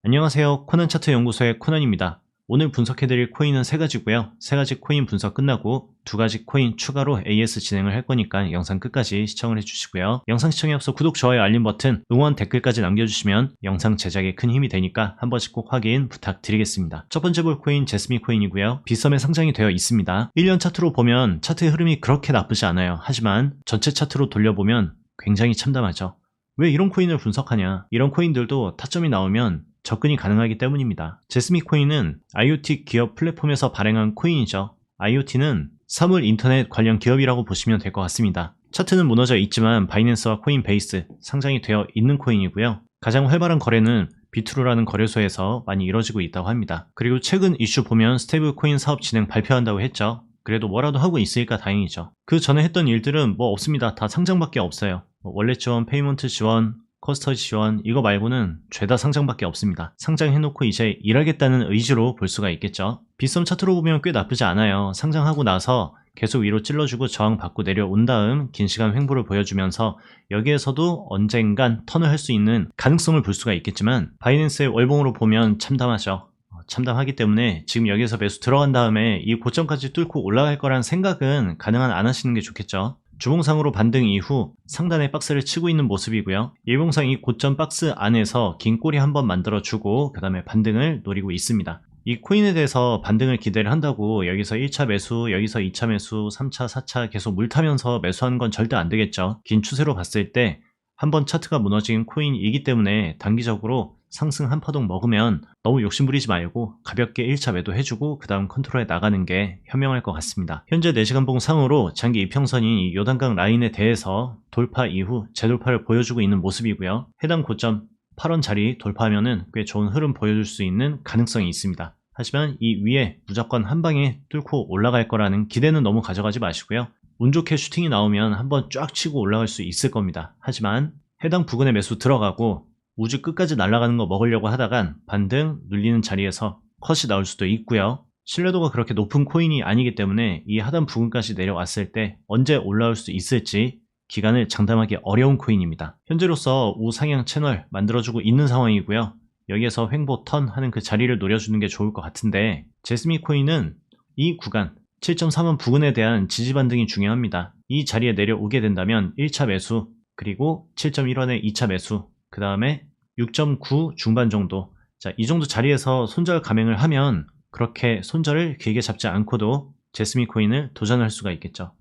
안녕하세요. 코난 차트 연구소의 코난입니다. 오늘 분석해드릴 코인은 3가지고요. 3가지 코인 분석 끝나고 2가지 코인 추가로 AS 진행을 할 거니까 영상 끝까지 시청을 해주시고요. 영상 시청에 앞서 구독, 좋아요, 알림 버튼, 응원, 댓글까지 남겨주시면 영상 제작에 큰 힘이 되니까 한 번씩 꼭 확인 부탁드리겠습니다. 첫 번째 볼 코인 제스미 코인이고요. 빗썸에 상장이 되어 있습니다. 1년 차트로 보면 차트의 흐름이 그렇게 나쁘지 않아요. 하지만 전체 차트로 돌려보면 굉장히 참담하죠. 왜 이런 코인을 분석하냐? 이런 코인들도 타점이 나오면 접근이 가능하기 때문입니다. 제스미 코인은 IoT 기업 플랫폼에서 발행한 코인이죠. IoT는 사물 인터넷 관련 기업이라고 보시면 될 것 같습니다. 차트는 무너져 있지만 바이낸스와 코인베이스 상장이 되어 있는 코인이고요. 가장 활발한 거래는 비트루라는 거래소에서 많이 이뤄지고 있다고 합니다. 그리고 최근 이슈 보면 스테이블 코인 사업 진행 발표한다고 했죠. 그래도 뭐라도 하고 있으니까 다행이죠. 그 전에 했던 일들은 뭐 없습니다. 다 상장밖에 없어요. 월렛 지원, 페이먼트 지원, 커스터디 지원, 이거 말고는 죄다 상장밖에 없습니다. 상장해놓고 이제 일하겠다는 의지로 볼 수가 있겠죠. 빗썸 차트로 보면 꽤 나쁘지 않아요. 상장하고 나서 계속 위로 찔러주고 저항받고 내려온 다음 긴 시간 횡보를 보여주면서 여기에서도 언젠간 턴을 할 수 있는 가능성을 볼 수가 있겠지만 바이낸스의 월봉으로 보면 참담하죠. 참담하기 때문에 지금 여기에서 매수 들어간 다음에 이 고점까지 뚫고 올라갈 거란 생각은 가능한 안 하시는 게 좋겠죠. 주봉상으로 반등 이후 상단에 박스를 치고 있는 모습이고요. 일봉상 이 고점 박스 안에서 긴 꼬리 한번 만들어주고 그 다음에 반등을 노리고 있습니다. 이 코인에 대해서 반등을 기대를 한다고 여기서 1차 매수, 여기서 2차 매수, 3차, 4차 계속 물타면서 매수하는 건 절대 안 되겠죠. 긴 추세로 봤을 때 한번 차트가 무너진 코인이기 때문에 단기적으로 상승 한 파동 먹으면 너무 욕심부리지 말고 가볍게 1차 매도해주고 그 다음 컨트롤에 나가는 게 현명할 것 같습니다. 현재 4시간봉 상으로 장기 이평선인 이 요단강 라인에 대해서 돌파 이후 재돌파를 보여주고 있는 모습이고요. 해당 고점 8원 자리 돌파하면은 꽤 좋은 흐름 보여줄 수 있는 가능성이 있습니다. 하지만 이 위에 무조건 한 방에 뚫고 올라갈 거라는 기대는 너무 가져가지 마시고요. 운 좋게 슈팅이 나오면 한번 쫙 치고 올라갈 수 있을 겁니다. 하지만 해당 부근에 매수 들어가고 우주 끝까지 날아가는 거 먹으려고 하다간 반등 눌리는 자리에서 컷이 나올 수도 있고요. 신뢰도가 그렇게 높은 코인이 아니기 때문에 이 하단 부근까지 내려왔을 때 언제 올라올 수 있을지 기간을 장담하기 어려운 코인입니다. 현재로서 우상향 채널 만들어주고 있는 상황이고요. 여기에서 횡보 턴 하는 그 자리를 노려주는 게 좋을 것 같은데 제스미 코인은 이 구간 7.3원 부근에 대한 지지 반등이 중요합니다. 이 자리에 내려오게 된다면 1차 매수, 그리고 7.1원의 2차 매수, 그 다음에 6.9 중반 정도, 자, 이 정도 자리에서 손절 감행을 하면 그렇게 손절을 길게 잡지 않고도 제스미 코인을 도전할 수가 있겠죠.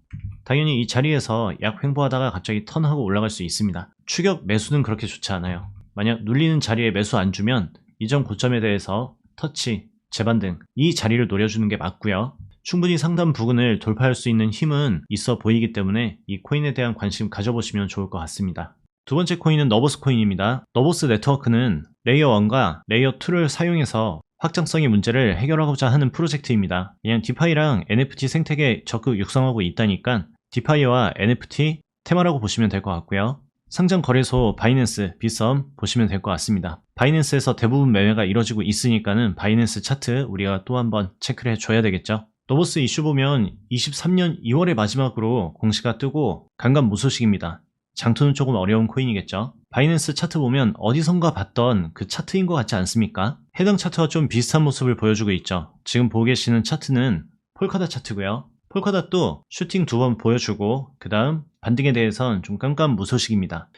당연히 이 자리에서 약 횡보하다가 갑자기 턴하고 올라갈 수 있습니다. 추격 매수는 그렇게 좋지 않아요. 만약 눌리는 자리에 매수 안 주면 이전 고점에 대해서 터치, 재반등, 이 자리를 노려주는 게 맞고요. 충분히 상단 부근을 돌파할 수 있는 힘은 있어 보이기 때문에 이 코인에 대한 관심 가져보시면 좋을 것 같습니다. 두 번째 코인은 너보스 코인입니다. 너보스 네트워크는 레이어 1과 레이어 2를 사용해서 확장성의 문제를 해결하고자 하는 프로젝트입니다. 그냥 디파이랑 NFT 생태계 적극 육성하고 있다니까 디파이와 NFT 테마라고 보시면 될 것 같고요. 상장 거래소 바이낸스, 빗썸 보시면 될 것 같습니다. 바이낸스에서 대부분 매매가 이루어지고 있으니까는 바이낸스 차트 우리가 또 한번 체크를 해줘야 되겠죠. 너보스 이슈 보면 23년 2월에 마지막으로 공시가 뜨고 간간무소식입니다. 장투는 조금 어려운 코인이겠죠. 바이낸스 차트 보면 어디선가 봤던 그 차트인 것 같지 않습니까? 해당 차트와 좀 비슷한 모습을 보여주고 있죠. 지금 보고 계시는 차트는 폴카닷 차트고요. 폴카닷도 슈팅 2번 보여주고 그 다음 반등에 대해선 좀 깜깜무소식입니다.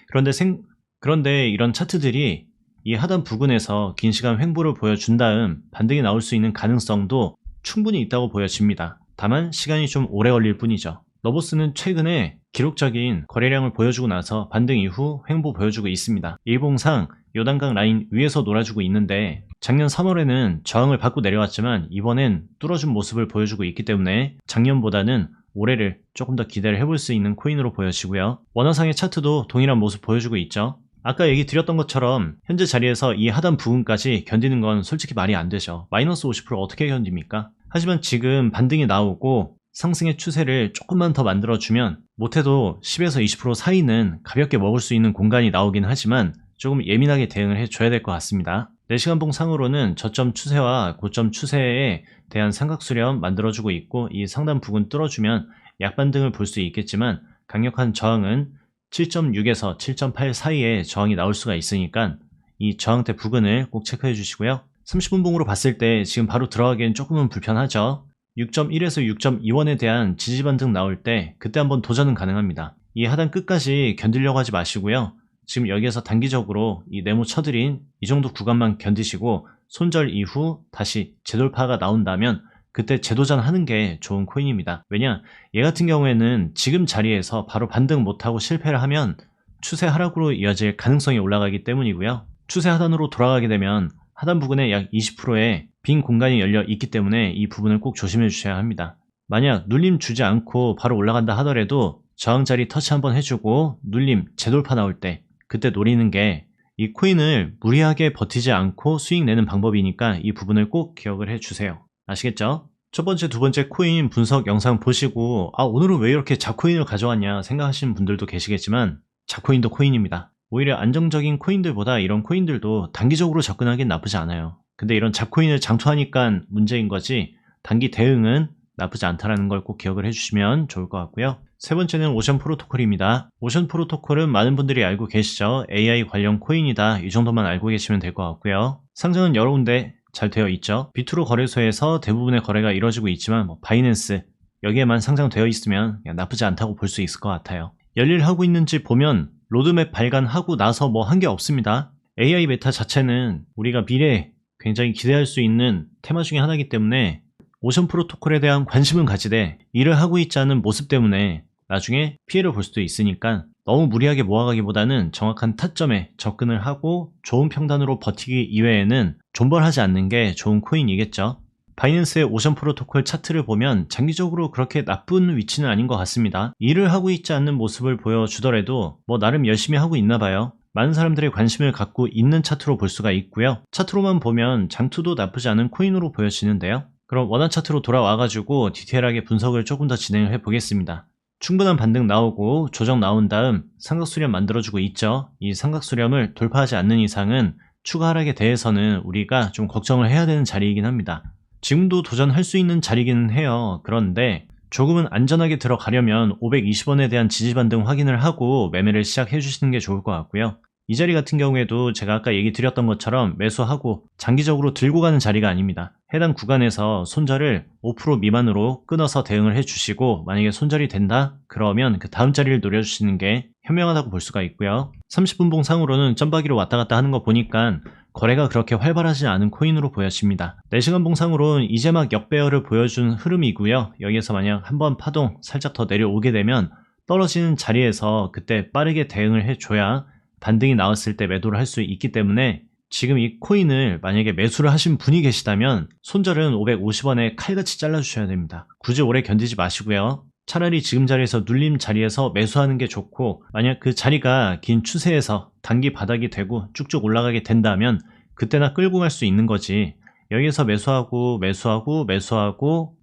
그런데 이런 차트들이 이 하단 부근에서 긴 시간 횡보를 보여준 다음 반등이 나올 수 있는 가능성도 충분히 있다고 보여집니다. 다만 시간이 좀 오래 걸릴 뿐이죠. 너보스는 최근에 기록적인 거래량을 보여주고 나서 반등 이후 횡보 보여주고 있습니다. 일봉상 요단강 라인 위에서 놀아주고 있는데 작년 3월에는 저항을 받고 내려왔지만 이번엔 뚫어준 모습을 보여주고 있기 때문에 작년보다는 올해를 조금 더 기대를 해볼 수 있는 코인으로 보여지고요. 원화상의 차트도 동일한 모습 보여주고 있죠. 아까 얘기 드렸던 것처럼 현재 자리에서 이 하단 부분까지 견디는 건 솔직히 말이 안 되죠. 마이너스 50% 어떻게 견딥니까? 하지만 지금 반등이 나오고 상승의 추세를 조금만 더 만들어주면 못해도 10에서 20% 사이는 가볍게 먹을 수 있는 공간이 나오긴 하지만 조금 예민하게 대응을 해줘야 될 것 같습니다. 4시간봉 상으로는 저점 추세와 고점 추세에 대한 삼각수렴 만들어주고 있고 이 상단 부근 뚫어주면 약반등을 볼 수 있겠지만 강력한 저항은 7.6에서 7.8 사이에 저항이 나올 수가 있으니까 이 저항대 부근을 꼭 체크해 주시고요. 30분봉으로 봤을 때 지금 바로 들어가기엔 조금은 불편하죠. 6.1에서 6.2원에 대한 지지 반등 나올 때 그때 한번 도전은 가능합니다. 이 하단 끝까지 견디려고 하지 마시고요. 지금 여기에서 단기적으로 이 네모 쳐드린 이 정도 구간만 견디시고 손절 이후 다시 재돌파가 나온다면 그때 재도전하는 게 좋은 코인입니다. 왜냐? 얘 같은 경우에는 지금 자리에서 바로 반등 못하고 실패를 하면 추세 하락으로 이어질 가능성이 올라가기 때문이고요. 추세 하단으로 돌아가게 되면 하단 부근에 약 20%의 빈 공간이 열려 있기 때문에 이 부분을 꼭 조심해 주셔야 합니다. 만약 눌림 주지 않고 바로 올라간다 하더라도 저항 자리 터치 한번 해주고 눌림 재돌파 나올 때 그때 노리는 게 이 코인을 무리하게 버티지 않고 수익 내는 방법이니까 이 부분을 꼭 기억을 해 주세요. 아시겠죠? 첫 번째, 두 번째 코인 분석 영상 보시고 오늘은 왜 이렇게 잡코인을 가져왔냐 생각하시는 분들도 계시겠지만 잡코인도 코인입니다. 오히려 안정적인 코인들보다 이런 코인들도 단기적으로 접근하기엔 나쁘지 않아요. 근데 이런 잡코인을 장투하니까 문제인 거지 단기 대응은 나쁘지 않다는 걸 꼭 기억을 해주시면 좋을 것 같고요. 세 번째는 오션 프로토콜입니다. 오션 프로토콜은 많은 분들이 알고 계시죠? AI 관련 코인이다. 이 정도만 알고 계시면 될 것 같고요. 상장은 여러 군데 잘 되어 있죠. 비트로 거래소에서 대부분의 거래가 이루어지고 있지만 바이낸스 여기에만 상장되어 있으면 나쁘지 않다고 볼 수 있을 것 같아요. 열일하고 있는지 보면 로드맵 발간하고 나서 한 게 없습니다. AI 메타 자체는 우리가 미래에 굉장히 기대할 수 있는 테마 중에 하나이기 때문에 오션 프로토콜에 대한 관심은 가지되 일을 하고 있지 않은 모습 때문에 나중에 피해를 볼 수도 있으니까 너무 무리하게 모아가기보다는 정확한 타점에 접근을 하고 좋은 평단으로 버티기 이외에는 존버하지 않는 게 좋은 코인이겠죠. 바이낸스의 오션 프로토콜 차트를 보면 장기적으로 그렇게 나쁜 위치는 아닌 것 같습니다. 일을 하고 있지 않는 모습을 보여주더라도 나름 열심히 하고 있나 봐요. 많은 사람들의 관심을 갖고 있는 차트로 볼 수가 있고요. 차트로만 보면 장투도 나쁘지 않은 코인으로 보여지는데요. 그럼 원화 차트로 돌아와가지고 디테일하게 분석을 조금 더 진행을 해보겠습니다. 충분한 반등 나오고 조정 나온 다음 삼각수렴 만들어주고 있죠. 이 삼각수렴을 돌파하지 않는 이상은 추가 하락에 대해서는 우리가 좀 걱정을 해야 되는 자리이긴 합니다. 지금도 도전할 수 있는 자리기는 해요. 그런데 조금은 안전하게 들어가려면 520원에 대한 지지 반등 확인을 하고 매매를 시작해 주시는 게 좋을 것 같고요. 이 자리 같은 경우에도 제가 아까 얘기 드렸던 것처럼 매수하고 장기적으로 들고 가는 자리가 아닙니다. 해당 구간에서 손절을 5% 미만으로 끊어서 대응을 해주시고 만약에 손절이 된다? 그러면 그 다음 자리를 노려주시는 게 현명하다고 볼 수가 있고요. 30분봉 상으로는 점박이로 왔다 갔다 하는 거 보니까 거래가 그렇게 활발하지 않은 코인으로 보여집니다. 4시간 봉상으로는 이제 막 역배열을 보여준 흐름이고요. 여기에서 만약 한번 파동 살짝 더 내려오게 되면 떨어지는 자리에서 그때 빠르게 대응을 해줘야 반등이 나왔을 때 매도를 할 수 있기 때문에 지금 이 코인을 만약에 매수를 하신 분이 계시다면 손절은 550원에 칼같이 잘라주셔야 됩니다. 굳이 오래 견디지 마시고요. 차라리 지금 자리에서 눌림 자리에서 매수하는 게 좋고 만약 그 자리가 긴 추세에서 단기 바닥이 되고 쭉쭉 올라가게 된다면 그때나 끌고 갈 수 있는 거지 여기에서 매수하고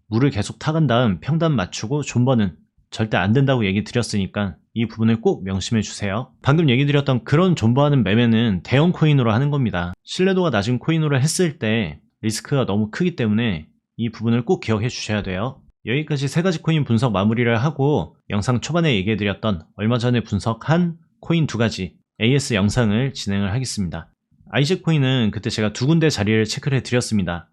물을 계속 타간 다음 평단 맞추고 존버는 절대 안 된다고 얘기 드렸으니까 이 부분을 꼭 명심해 주세요. 방금 얘기 드렸던 그런 존버하는 매매는 대형 코인으로 하는 겁니다. 신뢰도가 낮은 코인으로 했을 때 리스크가 너무 크기 때문에 이 부분을 꼭 기억해 주셔야 돼요. 여기까지 세 가지 코인 분석 마무리를 하고 영상 초반에 얘기해 드렸던 얼마 전에 분석한 코인 두 가지 AS 영상을 진행을 하겠습니다. 아이즈 코인은 그때 제가 두 군데 자리를 체크를 해 드렸습니다.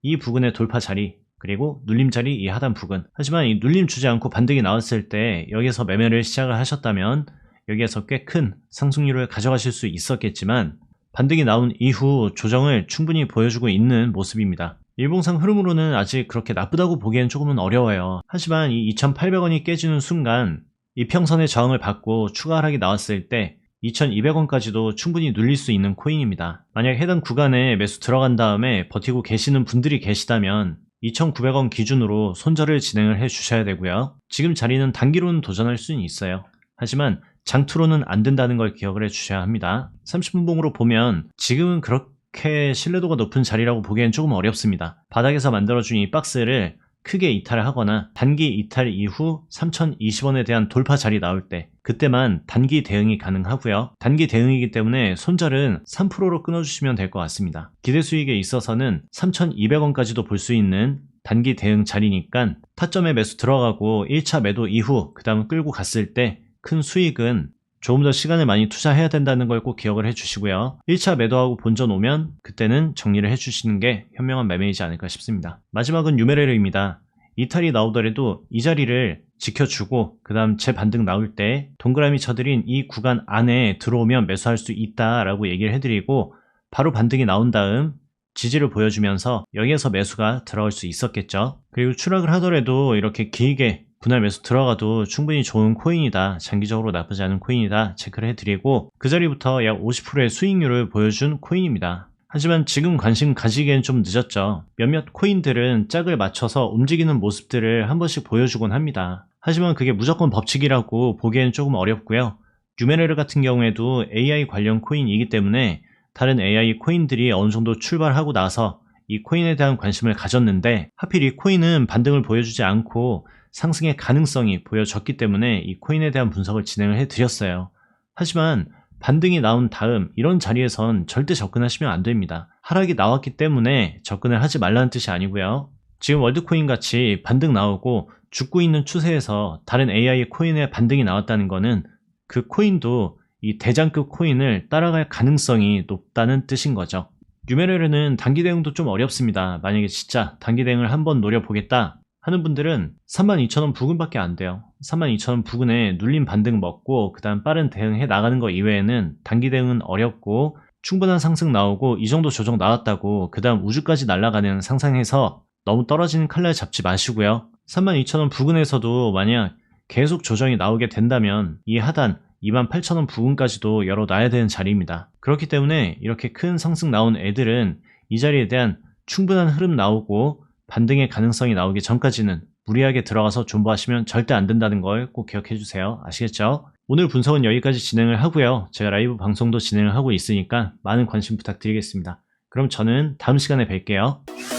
이 부근의 돌파 자리 그리고 눌림 자리 이 하단 부근. 하지만 이 눌림 주지 않고 반등이 나왔을 때 여기에서 매매를 시작을 하셨다면 여기에서 꽤 큰 상승률을 가져가실 수 있었겠지만 반등이 나온 이후 조정을 충분히 보여주고 있는 모습입니다. 일봉상 흐름으로는 아직 그렇게 나쁘다고 보기엔 조금은 어려워요. 하지만 이 2,800원이 깨지는 순간 이평선의 저항을 받고 추가 하락이 나왔을 때 2,200원까지도 충분히 눌릴 수 있는 코인입니다. 만약 해당 구간에 매수 들어간 다음에 버티고 계시는 분들이 계시다면 2,900원 기준으로 손절을 진행을 해 주셔야 되고요. 지금 자리는 단기로는 도전할 수는 있어요. 하지만 장투로는 안 된다는 걸 기억을 해 주셔야 합니다. 30분봉으로 보면 지금은 그렇게 신뢰도가 높은 자리라고 보기엔 조금 어렵습니다. 바닥에서 만들어준 이 박스를 크게 이탈을 하거나 단기 이탈 이후 3,020원에 대한 돌파 자리 나올 때 그때만 단기 대응이 가능하고요. 단기 대응이기 때문에 손절은 3%로 끊어주시면 될 것 같습니다. 기대 수익에 있어서는 3,200원까지도 볼 수 있는 단기 대응 자리니까 타점에 매수 들어가고 1차 매도 이후 그 다음 끌고 갔을 때 큰 수익은 조금 더 시간을 많이 투자해야 된다는 걸 꼭 기억을 해주시고요. 1차 매도하고 본전 오면 그때는 정리를 해주시는 게 현명한 매매이지 않을까 싶습니다. 마지막은 유메레르입니다. 이탈이 나오더라도 이 자리를 지켜주고 그 다음 재반등 나올 때 동그라미 쳐드린 이 구간 안에 들어오면 매수할 수 있다라고 얘기를 해드리고 바로 반등이 나온 다음 지지를 보여주면서 여기에서 매수가 들어갈 수 있었겠죠. 그리고 추락을 하더라도 이렇게 길게 분할 매수 들어가도 충분히 좋은 코인이다, 장기적으로 나쁘지 않은 코인이다 체크를 해드리고 그 자리부터 약 50%의 수익률을 보여준 코인입니다. 하지만 지금 관심 가지기엔 좀 늦었죠. 몇몇 코인들은 짝을 맞춰서 움직이는 모습들을 한 번씩 보여주곤 합니다. 하지만 그게 무조건 법칙이라고 보기엔 조금 어렵고요. 유메레르 같은 경우에도 AI 관련 코인이기 때문에 다른 AI 코인들이 어느 정도 출발하고 나서 이 코인에 대한 관심을 가졌는데 하필 이 코인은 반등을 보여주지 않고 상승의 가능성이 보여졌기 때문에 이 코인에 대한 분석을 진행을 해드렸어요. 하지만 반등이 나온 다음 이런 자리에선 절대 접근하시면 안 됩니다. 하락이 나왔기 때문에 접근을 하지 말라는 뜻이 아니고요. 지금 월드코인 같이 반등 나오고 죽고 있는 추세에서 다른 AI 코인의 반등이 나왔다는 거는 그 코인도 이 대장급 코인을 따라갈 가능성이 높다는 뜻인 거죠. 유메레르는 단기 대응도 좀 어렵습니다. 만약에 진짜 단기 대응을 한번 노려보겠다 하는 분들은 32,000원 부근밖에 안 돼요. 32,000원 부근에 눌린 반등 먹고 그 다음 빠른 대응해 나가는 거 이외에는 단기 대응은 어렵고 충분한 상승 나오고 이 정도 조정 나왔다고 그 다음 우주까지 날아가는 상상해서 너무 떨어지는 칼날 잡지 마시고요. 32,000원 부근에서도 만약 계속 조정이 나오게 된다면 이 하단 28,000원 부근까지도 열어놔야 되는 자리입니다. 그렇기 때문에 이렇게 큰 상승 나온 애들은 이 자리에 대한 충분한 흐름 나오고 반등의 가능성이 나오기 전까지는 무리하게 들어가서 존버하시면 절대 안 된다는 걸 꼭 기억해 주세요. 아시겠죠? 오늘 분석은 여기까지 진행을 하고요. 제가 라이브 방송도 진행을 하고 있으니까 많은 관심 부탁드리겠습니다. 그럼 저는 다음 시간에 뵐게요.